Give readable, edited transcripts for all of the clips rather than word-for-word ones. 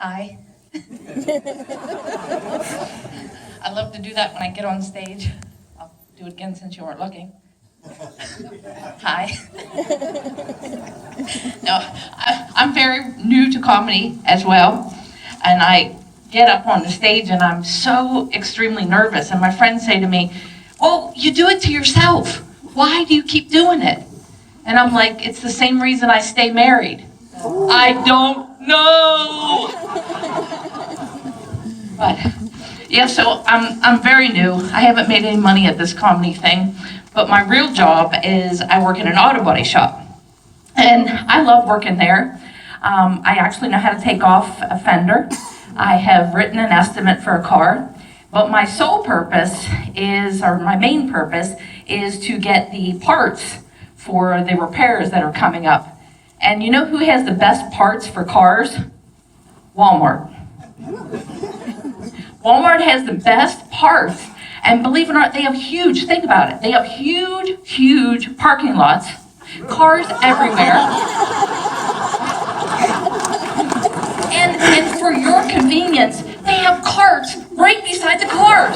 Hi. I love to do that when I get on stage. I'll do it again since you weren't looking. Hi. No, I'm very new to comedy as well, and I get up on the stage and I'm so extremely nervous, and my friends say to me, "Oh, you do it to yourself. Why do you keep doing it?" And I'm like, "It's the same reason I stay married. I don't know." But yeah, so I'm very new. I haven't made any money at this comedy thing, but my real job is I work in an auto body shop, and I love working there. I actually know how to take off a fender. I have written an estimate for a car, but my sole purpose is, or my main purpose, is to get the parts for the repairs that are coming up. And you know who has the best parts for cars? Walmart. Walmart has the best parts, and believe it or not, they have huge, think about it, they have huge parking lots, cars everywhere. And for your convenience, they have carts right beside the cars.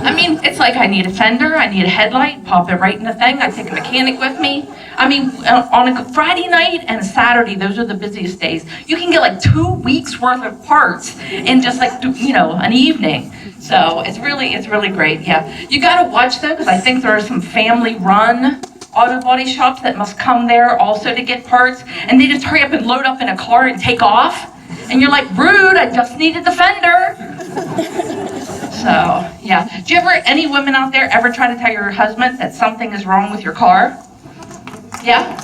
I mean, it's like I need a fender, I need a headlight, pop it right in the thing, I take a mechanic with me. I mean, on a Friday night and a Saturday, those are the busiest days. You can get like 2 weeks worth of parts in just like, an evening. So it's really great, yeah. You gotta watch though, because I think there are some family-run auto body shops that must come there also to get parts, and they just hurry up and load up in a car and take off. And you're like, rude, I just needed the fender. So, yeah. Do you any women out there ever try to tell your husband that something is wrong with your car? Yeah?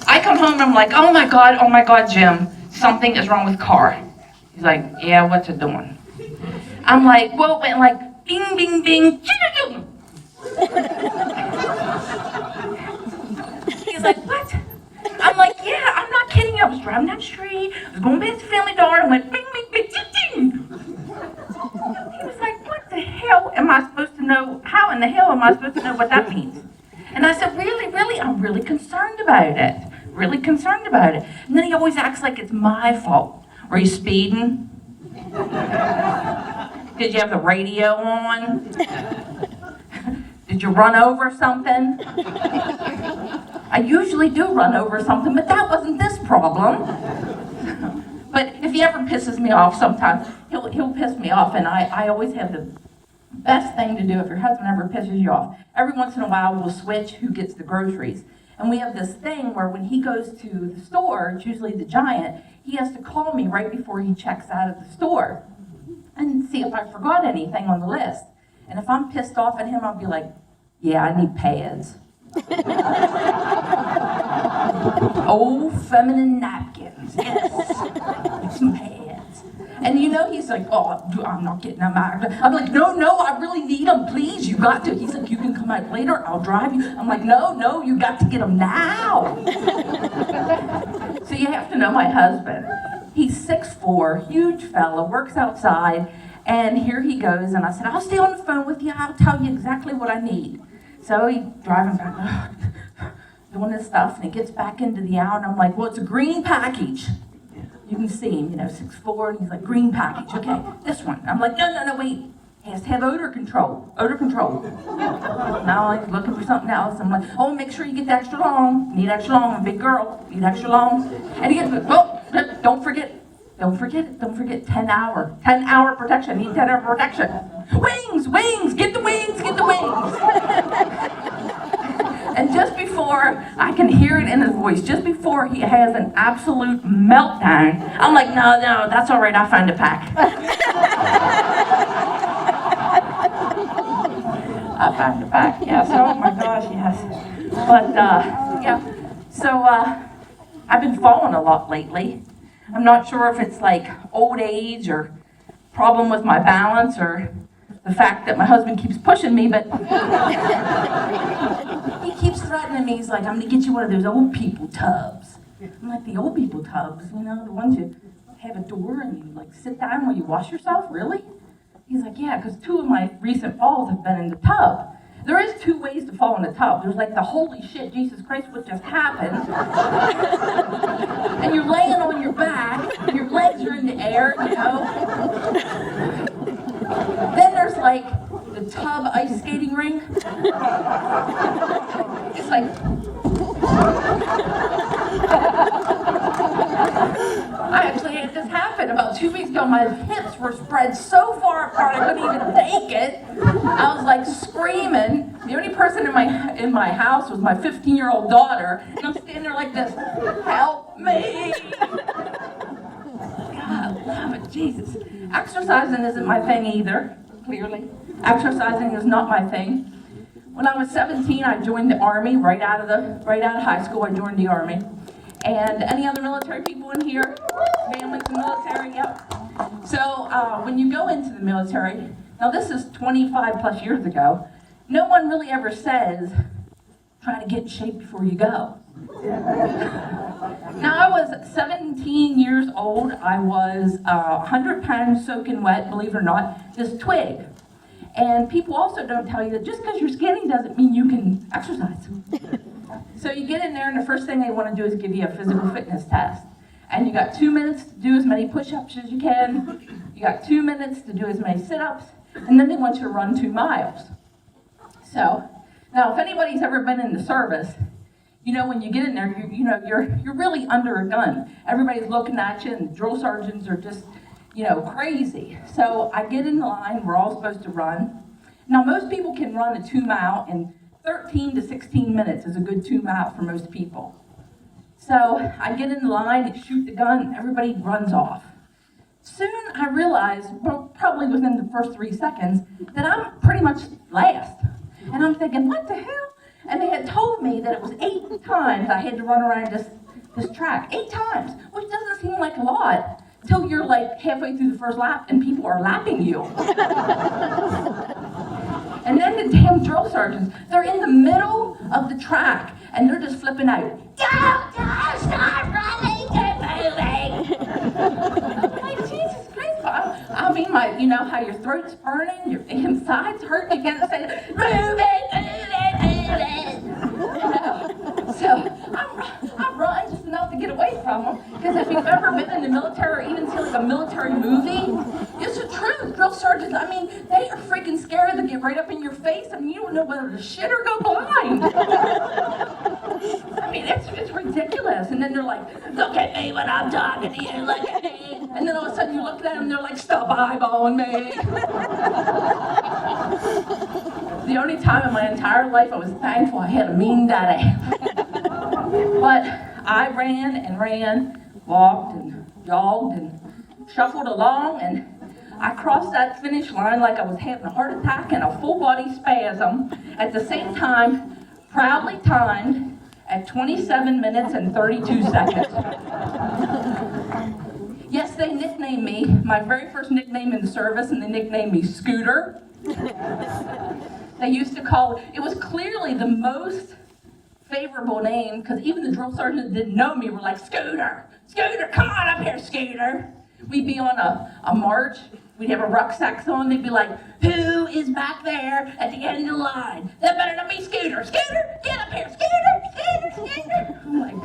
I come home and I'm like, oh my God, Jim, something is wrong with the car. He's like, yeah, what's it doing? I'm like, well, it went like, bing, bing, bing, he's like, what? I'm like, yeah, I'm not kidding you. I was driving down the street, I was going back to Family Dollar, and went, bing, bing, bing, ding, ding. He was like, what the hell am I supposed to know? How in the hell am I supposed to know what that means? And I said, really, I'm really concerned about it. Really concerned about it. And then he always acts like it's my fault. Were you speeding? Did you have the radio on? Did you run over something? I usually do run over something, but that wasn't this problem. But if he ever pisses me off sometimes, he'll piss me off, and I always have the best thing to do if your husband ever pisses you off. Every once in a while, we'll switch who gets the groceries. And we have this thing where when he goes to the store, it's usually the Giant, he has to call me right before he checks out of the store and see if I forgot anything on the list. And if I'm pissed off at him, I'll be like, yeah, I need pads. Oh, feminine napkins, yes. Some pads. And he's like, oh, I'm not getting them out. I'm like, no, I really need them, please, you got to. He's like, you can come out later, I'll drive you. I'm like, no, you got to get them now. So you have to know my husband. He's 6'4", huge fella, works outside, and here he goes, and I said, I'll stay on the phone with you, I'll tell you exactly what I need. So he's driving back, doing this stuff, and he gets back into the aisle, and I'm like, well, it's a green package. You can see him, 6'4", and he's like, green package, okay, this one. I'm like, no, wait, he has to have odor control. Now he's looking for something else. I'm like, oh, make sure you get the extra long. Need extra long, I'm a big girl, need extra long. And he gets, oh, don't forget, 10 hour protection, need 10 hour protection. Wings, get the wings. And just before I can hear it in his voice, just before he has an absolute meltdown, I'm like, no, that's all right, I'll find a pack. I found a pack, yes, oh my gosh, yes. But, yeah, so I've been falling a lot lately. I'm not sure if it's like old age or problem with my balance or the fact that my husband keeps pushing me, but he keeps threatening me. He's like, I'm going to get you one of those old people tubs. I'm like, the old people tubs, the ones you have a door and you like sit down while you wash yourself, really? He's like, yeah, because 2 of my recent falls have been in the tub. There is 2 ways to fall in a tub. There's like the holy shit, Jesus Christ, what just happened? And you're laying on your back, there, you know. Then there's like the tub ice skating ring. It's like, I actually had this happen about 2 weeks ago. My hips were spread so far apart I couldn't even take it. I was like screaming. The only person in my house was my 15-year-old daughter, and I'm standing there like this. Help me! God, love it, Jesus. Exercising isn't my thing either. Clearly, exercising is not my thing. When I was 17, I joined the Army right out of high school. I joined the Army. And any other military people in here? Families in the military? Yep. So when you go into the military, now this is 25 plus years ago, no one really ever says, try to get in shape before you go. Now I was 17 years old. I was 100 pounds soaking wet, believe it or not, this twig. And people also don't tell you that just because you're skinny doesn't mean you can exercise. So you get in there and the first thing they want to do is give you a physical fitness test. And you got 2 minutes to do as many push-ups as you can. You got 2 minutes to do as many sit-ups. And then they want you to run 2 miles. So, now if anybody's ever been in the service, you know when you get in there, you're really under a gun. Everybody's looking at you and the drill sergeants are just, crazy. So I get in the line, we're all supposed to run. Now most people can run a 2 mile in 13 to 16 minutes is a good 2 mile for most people. So I get in the line and shoot the gun, everybody runs off. Soon I realized, probably within the first 3 seconds, that I'm pretty much last. And I'm thinking, what the hell? And they had told me that it was 8 times I had to run around this track. 8 times, which doesn't seem like a lot, till you're like halfway through the first lap and people are lapping you. And then the damn drill sergeants, they're in the middle of the track and they're just flipping out. Stop running, get moving. I'm like, Jesus Christ. I mean, you know how your throat's burning, your insides hurt, you can't say, move it. So I run just enough to get away from them. Because if you've ever been in the military or even seen like a military movie, it's the truth. Drill sergeants, I mean, they are freaking scared to get right up in your face. I mean, you don't know whether to shit or go blind. I mean, it's ridiculous. And then they're like, look at me when I'm talking to you, look at me. And then all of a sudden you look at them and they're like, stop eyeballing me. The only time in my entire life I was thankful I had a mean daddy. But I ran, walked and jogged and shuffled along, and I crossed that finish line like I was having a heart attack and a full body spasm. At the same time, proudly timed at 27 minutes and 32 seconds. Yes, they nicknamed me, my very first nickname in the service, and they nicknamed me Scooter. They used to call it was clearly the most favorable name, because even the drill sergeants didn't know me, were like, Scooter, come on up here, Scooter. We'd be on a march, we'd have our rucksacks on, they'd be like, who is back there at the end of the line? That better not be Scooter, get up here, Scooter.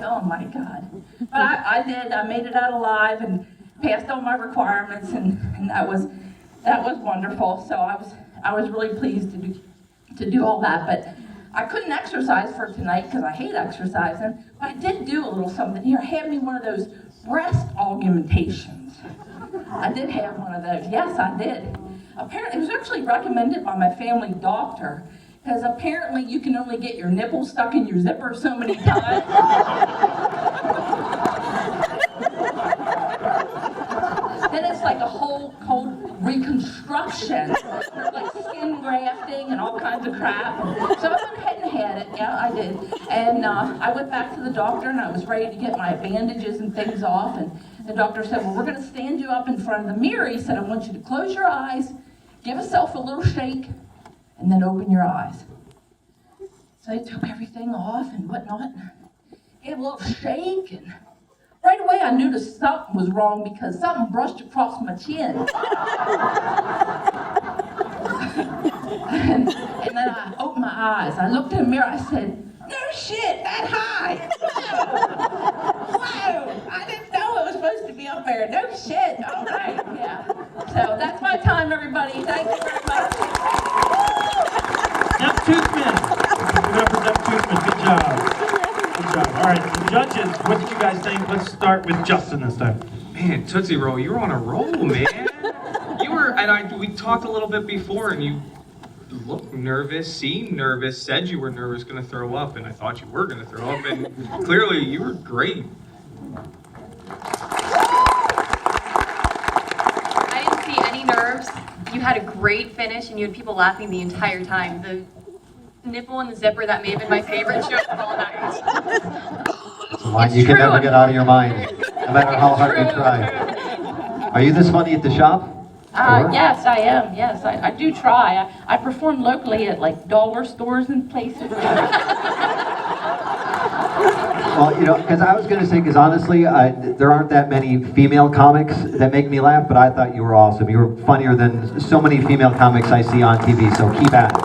Oh my God. But I did, I made it out alive and passed all my requirements, and that was wonderful. So I was really pleased to do all that, but I couldn't exercise for tonight because I hate exercising, but I did do a little something here. I had me one of those breast augmentations. I did have one of those. Yes, I did. Apparently, it was actually recommended by my family doctor, because apparently you can only get your nipples stuck in your zipper so many times. Then it's like a whole reconstruction. There's like skin grafting and all kinds of crap. So I went ahead and had it. Yeah, I did. And I went back to the doctor and I was ready to get my bandages and things off. And the doctor said, well, we're going to stand you up in front of the mirror. He said, I want you to close your eyes, give yourself a little shake, and then open your eyes. So they took everything off and whatnot. Gave a little shake, and right away I knew that something was wrong because something brushed across my chin. and then I opened my eyes. I looked in the mirror, I said, no shit, that high. Whoa, I didn't know it was supposed to be up there. No shit. All right, yeah. So that's my time, everybody. Thank you very much. Jeff Toothman. Give it up for Jeff Toothman. Good job. Good job. All right, so judges, what did you guys think? Let's start with Justin this time. Man, Tootsie Roll, you were on a roll, man. You were, and we talked a little bit before, and you looked nervous, seemed nervous, said you were nervous, going to throw up, and I thought you were going to throw up, and clearly you were great. I didn't see any nerves. You had a great finish, and you had people laughing the entire time. The nipple and the zipper, that may have been my favorite joke of all night. It's a line you can never get out of your mind, no matter how hard you try. Are you this funny at the shop? Yes, I am. Yes, I do try. I perform locally at like dollar stores and places. Well, you know, because I was going to say, because honestly, there aren't that many female comics that make me laugh, but I thought you were awesome. You were funnier than so many female comics I see on TV, so keep at it.